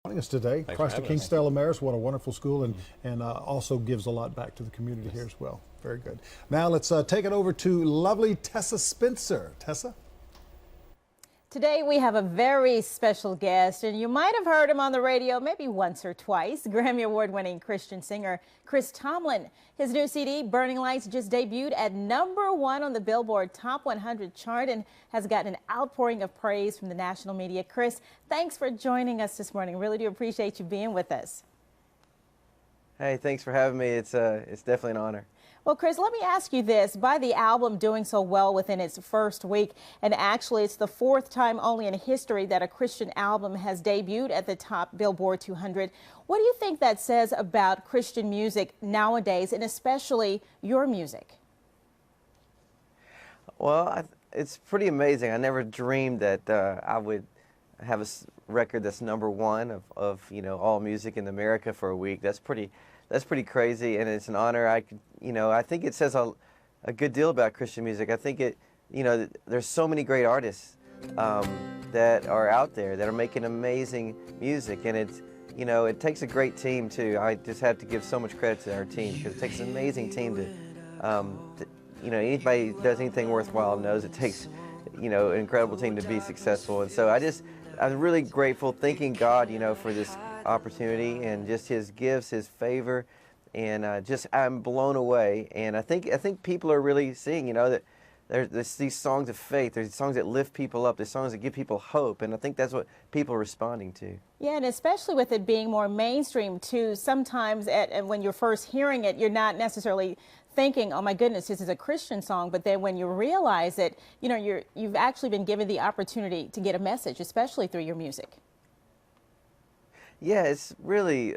Joining us today. Thanks Christ for the having King us. Stella Maris, what a wonderful school, and also gives a lot back to the community here as well. Very good. Now let's take it over to lovely Tessa Spencer. Tessa? Today we have a very special guest, and you might have heard him on the radio maybe once or twice. Grammy Award-winning Christian singer Chris Tomlin. His new CD, Burning Lights, just debuted at #1 on the Billboard Top 100 chart and has gotten an outpouring of praise from the national media. Chris, thanks for joining us this morning. Really do appreciate you being with us. Hey, thanks for having me. It's definitely an honor. Well, Chris, let me ask you this. By the album doing so well within its first week, and actually it's the 4th time only in history that a Christian album has debuted at the top Billboard 200, what do you think that says about Christian music nowadays, and especially your music? Well, it's pretty amazing. I never dreamed that I would have a record that's #1 of all music in America for a week. That's pretty crazy, and it's an honor. I think it says a good deal about Christian music. I think there's so many great artists that are out there that are making amazing music, and it takes a great team too. I just have to give so much credit to our team, because it takes an amazing team to anybody who does anything worthwhile knows it takes an incredible team to be successful. And so I'm really grateful, thanking God for this opportunity and just His gifts, His favor, and I'm blown away. And I think people are really seeing that there's these songs of faith, there's songs that lift people up, there's songs that give people hope, and I think that's what people are responding to. Yeah, and especially with it being more mainstream too, sometimes when you're first hearing it, you're not necessarily thinking, oh my goodness, this is a Christian song, but then when you realize it, you've actually been given the opportunity to get a message, especially through your music. Yeah, it's really,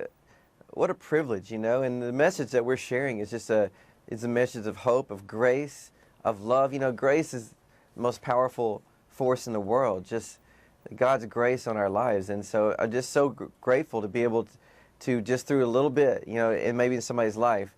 what a privilege, and the message that we're sharing is just a message of hope, of grace, of love. Grace is the most powerful force in the world, just God's grace on our lives. And so I'm just so grateful to be able to just through a little bit, and maybe in somebody's life,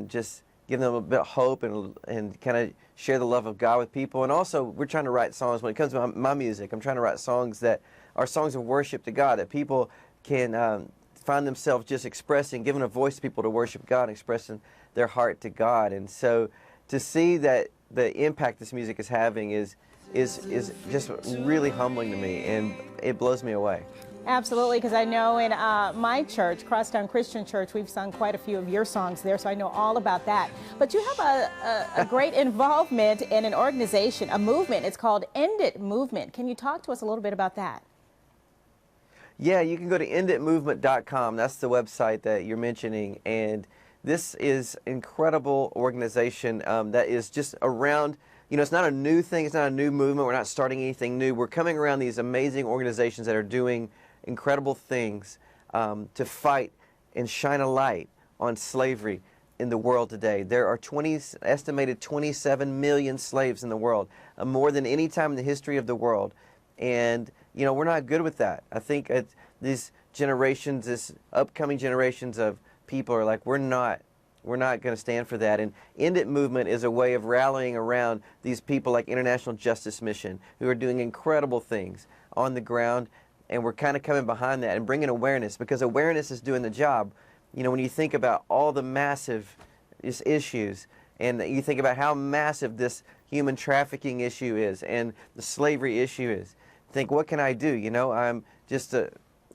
just give them a bit of hope and kind of share the love of God with people. And also, we're trying to write songs, when it comes to my music, I'm trying to write songs that are songs of worship to God, that people can find themselves just expressing, giving a voice to people to worship God, expressing their heart to God. And so to see that the impact this music is having is just really humbling to me, and it blows me away. Absolutely, because I know in my church, Crosstown Christian Church, we've sung quite a few of your songs there, so I know all about that. But you have a great involvement in an organization, a movement. It's called End It Movement. Can you talk to us a little bit about that? Yeah, you can go to enditmovement.com. That's the website that you're mentioning, and this is an incredible organization that is just around. It's not a new thing. It's not a new movement. We're not starting anything new. We're coming around these amazing organizations that are doing incredible things to fight and shine a light on slavery in the world today. There are estimated 27 million slaves in the world, more than any time in the history of the world. And we're not good with that. I think these generations, this upcoming generations of people are like, we're not going to stand for that. And End It Movement is a way of rallying around these people like International Justice Mission, who are doing incredible things on the ground. And we're kind of coming behind that and bringing awareness, because awareness is doing the job. When you think about all the massive issues, and you think about how massive this human trafficking issue is and the slavery issue is, think, what can I do? I'm just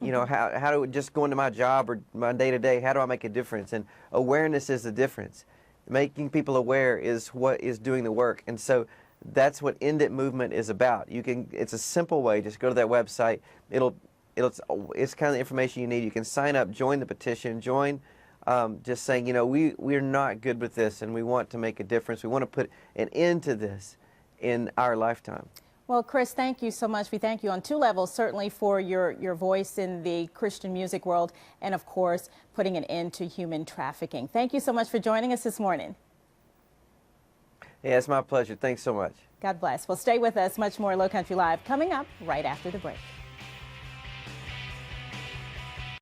how do just go into my job or my day-to-day, how do I make a difference? And awareness is the difference. Making people aware is what is doing the work. And so that's what End It Movement is about. It's a simple way. Just go to that website. It's kind of the information you need. You can sign up, join the petition, join just saying, we're not good with this, and we want to make a difference. We want to put an end to this in our lifetime. Well, Chris, thank you so much. We thank you on 2 levels, certainly for your voice in the Christian music world, and of course, putting an end to human trafficking. Thank you so much for joining us this morning. Yeah, it's my pleasure. Thanks so much. God bless. Well, stay with us. Much more Low Country Live coming up right after the break.